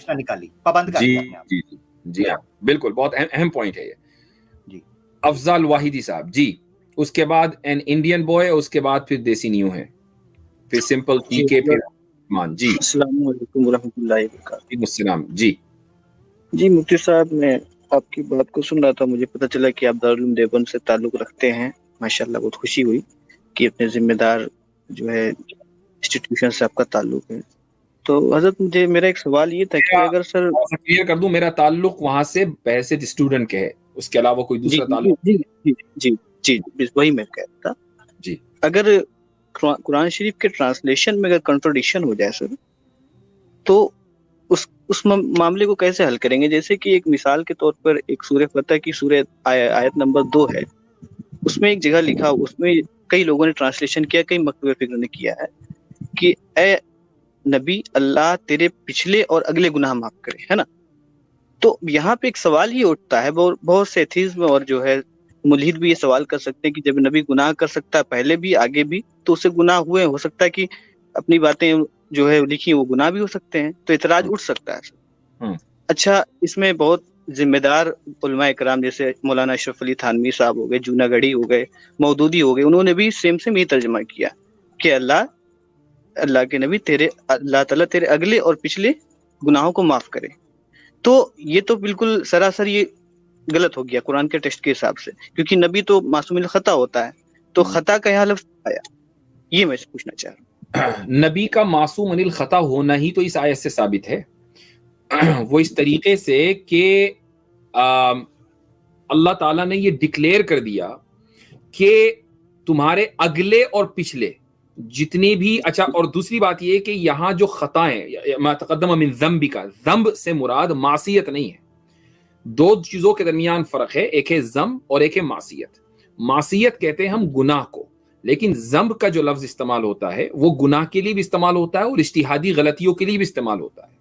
نہ نکالی, پابند کر دیا اپنے آپ. جی ہاں بالکل, بہت اہم پوائنٹ ہے یہ. جی افضل واحدی صاحب جی, اس کے بعد این انڈین بوائے, اس کے بعد پھر دیسی نیو ہے, پھر سمپل پی کے, پھر مان. جی السلام علیکم ورحمۃ اللہ وبرکاتہ. السلام. جی جی مفتی صاحب, میں آپ کی بات کو سن رہا تھا, مجھے پتہ چلا کہ آپ دارالعلوم دیوبند سے تعلق رکھتے ہیں. ماشاءاللہ بہت خوشی ہوئی کہ اپنے ذمہ دار جو ہے انسٹیٹیوشن سے آپ کا تعلق ہے. تو حضرت مجھے میرا ایک سوال یہ تھا کہ اگر سر کلیئر کر دوں, میرا تعلق وہاں سے بحث اسٹوڈنٹ کے ہے, اس کے علاوہ کوئی دوسرا تعلق. جی جی جی جی وہی میں کہہ رہا تھا. جی اگر قرآن شریف کے ٹرانسلیشن میں اگر کنٹرڈکشن ہو جائے سر, تو اس معاملے کو کیسے حل کریں گے؟ جیسے کہ ایک مثال کے طور پر ایک سورہ فتح کی سورہ آیت نمبر 2 ہے, اس میں ایک جگہ لکھا, اس میں کئی لوگوں نے ٹرانسلیشن کیا, کئی مکتوب فکر نے کیا ہے کہ اے نبی اللہ تیرے پچھلے اور اگلے گناہ معاف کرے, ہے نا. تو یہاں پہ ایک سوال یہ اٹھتا ہے, بہت سے ایتھیزم اور جو ہے ملحد بھی یہ سوال کر سکتے ہیں کہ جب نبی گناہ کر سکتا ہے پہلے بھی آگے بھی, تو اس سے گناہ ہوئے, ہو سکتا ہے کہ اپنی باتیں جو ہے لکھی وہ گناہ بھی ہو سکتے ہیں, تو اعتراض اٹھ سکتا ہے. اچھا, اس میں بہت ذمہ دار علماء اکرام جیسے مولانا اشرف علی تھانوی صاحب ہو گئے, جونا گڑھی ہو گئے, مودودی ہو گئے, انہوں نے بھی سیم یہ ترجمہ کیا کہ اللہ کے نبی اللہ تعالیٰ تیرے اگلے اور پچھلے گناہوں کو معاف کرے. تو یہ تو بالکل سراسر یہ غلط ہو گیا قرآن کے ٹیکسٹ کے حساب سے, کیونکہ نبی تو معصوم الخطا ہوتا ہے, تو خطا کا یہاں لفظ آیا, یہ میں پوچھنا چاہ رہا ہوں. نبی کا معصوم عن الخطا ہونا ہی تو اس آیت سے ثابت ہے, وہ اس طریقے سے کہ اللہ تعالیٰ نے یہ ڈکلیئر کر دیا کہ تمہارے اگلے اور پچھلے جتنی بھی. اچھا, اور دوسری بات یہ کہ یہاں جو خطائیں ما تقدم من ذنب کا, ذنب سے مراد معصیت نہیں ہے, دو چیزوں کے درمیان فرق ہے, ایک ہے ذنب اور ایک ہے معصیت. معصیت کہتے ہیں ہم گناہ کو, لیکن ذنب کا جو لفظ استعمال ہوتا ہے وہ گناہ کے لیے بھی استعمال ہوتا ہے اور اجتہادی غلطیوں کے لیے بھی استعمال ہوتا ہے.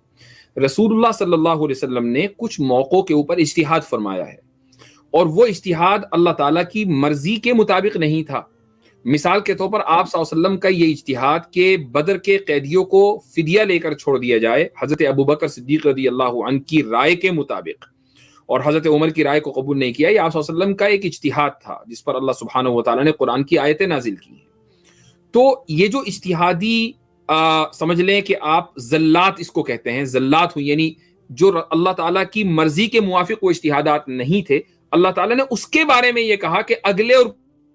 رسول اللہ صلی اللہ علیہ وسلم نے کچھ موقعوں کے اوپر اجتہاد فرمایا ہے, اور وہ اجتہاد اللہ تعالیٰ کی مرضی کے مطابق نہیں تھا. مثال کے طور پر آپ صلی اللہ علیہ وسلم کا یہ اجتہاد کہ بدر کے قیدیوں کو فدیہ لے کر چھوڑ دیا جائے حضرت ابوبکر صدیق رضی اللہ عنہ کی رائے کے مطابق, اور حضرت عمر کی رائے کو قبول نہیں کیا, یہ آپ صلی اللہ علیہ وسلم کا ایک اجتہاد تھا جس پر اللہ سبحانہ و تعالیٰ نے قرآن کی آیتیں نازل کی ہیں. تو یہ جو اجتہادی سمجھ لیں کہ آپ زلات اس کو کہتے ہیں, زلات ہوئی یعنی جو اللہ تعالیٰ کی مرضی کے موافق وہ اجتہادات نہیں تھے, اللہ تعالیٰ نے اس کے بارے میں یہ کہا کہ اگلے اور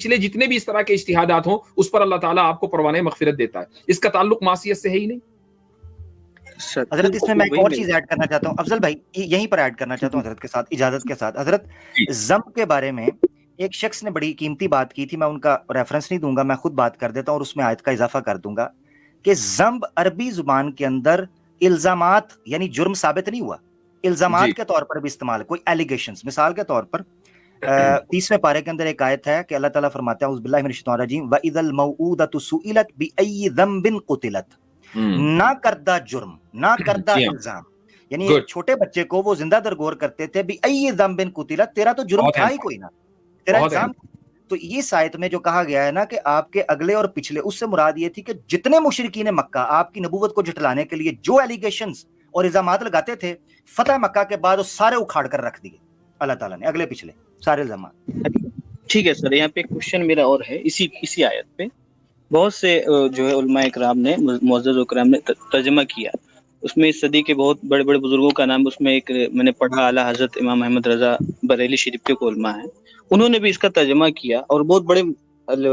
پچھلے جتنے بھی اس طرح کے اجتہادات ہوں اس پر اللہ تعالیٰ آپ کو پروانۂ مغفرت دیتا ہے. اس کا تعلق معصیت سے ہے ہی نہیں. حضرت اس میں ایک اور چیز ایڈ کرنا چاہتا ہوں, افضل بھائی یہیں پر ایڈ کرنا چاہتا ہوں حضرت کے ساتھ, اجازت کے ساتھ. حضرت ذنب کے بارے میں ایک شخص نے بڑی قیمتی بات کی تھی, میں ان کا ریفرنس نہیں دوں گا, میں خود بات کر دیتا ہوں اور اس میں آیت کا اضافہ کر دوں گا کہ ذنب عربی زبان کے اندر الزامات یعنی جرم ثابت نہیں ہوا, الزامات کے طور پر بھی استعمال, کوئی ایلیگیشنز. مثال کے طور پر 30ویں پارے کے اندر ایک آیت ہے کہ اللہ تعالیٰ فرماتے ہیں اعوذ باللہ من الشیطان الرجیم وَإِذَا الْمَوْعُودَةُ سُئِلَتْ بِأَيِّ ذَنبٍ قُتِلَتْ, نہ کردہ جرم, نہ کردہ الزام, یعنی ایک چھوٹے بچے کو وہ زندہ درگور کرتے تھے بِأَيِّ ذَنبٍ قُتِلَتْ, تیرا تو جرم تھا ہی کوئی نہ, تیرا الزام. تو اس آیت میں جو کہا گیا ہے نا کہ آپ کے اگلے اور پچھلے, اس سے مراد یہ تھی کہ جتنے مشرکین مکہ آپ کی نبوت کو جھٹلانے کے لیے جو ایلیگیشنز اور الزامات لگاتے تھے, فتح مکہ کے بعد وہ سارے اکھاڑ کر رکھ دیے اللہ تعالیٰ نے, اگلے پچھلے سارے الزامات. ٹھیک ہے سر, یہاں پہ ایک کوشچن میرا اور ہے اسی آیت پہ. بہت سے جو ہے علماء اکرام نے, معزز اکرام نے ترجمہ کیا, اس میں اس صدی کے بہت بڑے بڑے بزرگوں کا نام, اس میں ایک میں نے پڑھا اعلیٰ حضرت امام احمد رضا بریلی شریف کے علماء ہیں, انہوں نے بھی اس کا ترجمہ کیا, اور بہت بڑے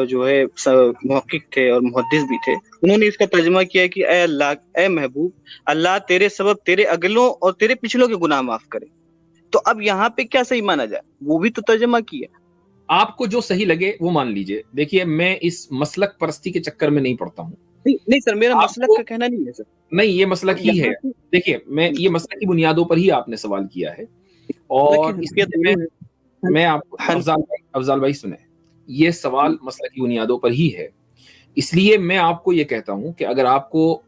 جو ہے محقق تھے اور محدث بھی تھے, انہوں نے اس کا ترجمہ کیا کہ اے اللہ, اے محبوب, اللہ تیرے سبب تیرے اگلوں اور تیرے پچھلوں کے گناہ معاف کرے. تو اب یہاں پہ کیا صحیح مانا جائے, وہ بھی تو ترجمہ کیا. آپ کو جو صحیح لگے وہ مان لیجئے. دیکھیے میں اس مسلک پرستی کے چکر میں نہیں پڑتا ہوں. نہیں سر, میرا مسلک کا کہنا نہیں ہے سر. نہیں, یہ مسلک ہی ہے. دیکھیے میں یہ مسلک کی بنیادوں پر ہی آپ نے سوال کیا ہے, اور میں آپ کو افضال بھائی سنیں, یہ سوال مسلک کی بنیادوں پر ہی ہے. اس لیے میں آپ کو یہ کہتا ہوں کہ اگر آپ کو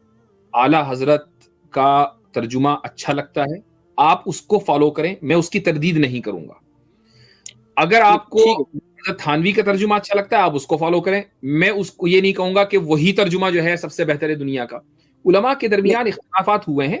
اعلیٰ حضرت کا ترجمہ اچھا لگتا ہے آپ اس کو فالو کریں, میں اس کی تردید نہیں کروں گا. اگر آپ کو تھانوی کا ترجمہ اچھا لگتا ہے آپ اس کو فالو کریں, میں اس کو یہ نہیں کہوں گا کہ وہی ترجمہ جو ہے سب سے بہتر ہے دنیا کا. علماء کے درمیان اختلافات ہوئے ہیں,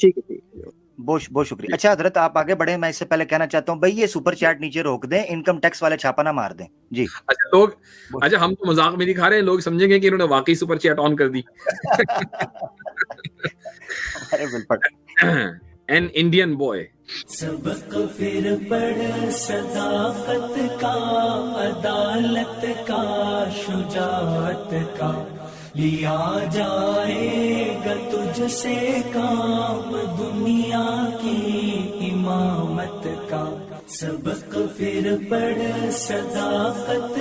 ٹھیک ہے. بہت بہت شکریہ. اچھا حضرت آپ آگے بڑھیں, میں اس سے پہلے کہنا چاہتا ہوں بھائی یہ سپر چیٹ نیچے روک دیں, انکم ٹیکس والے چھاپا نہ مار دیں. جی اچھا ہم تو مذاق میں نہیں کھا رہے ہیں, لوگ سمجھیں گے کہ انہوں نے واقعی سپر چیٹ آن کر دی. An Indian boy. سبق پھر پڑھ صداقت کا, عدالت کا, شجاعت کا, لیا جائے گا تجھ سے کام دنیا کی امامت کا. سبق پھر پڑھ صداقت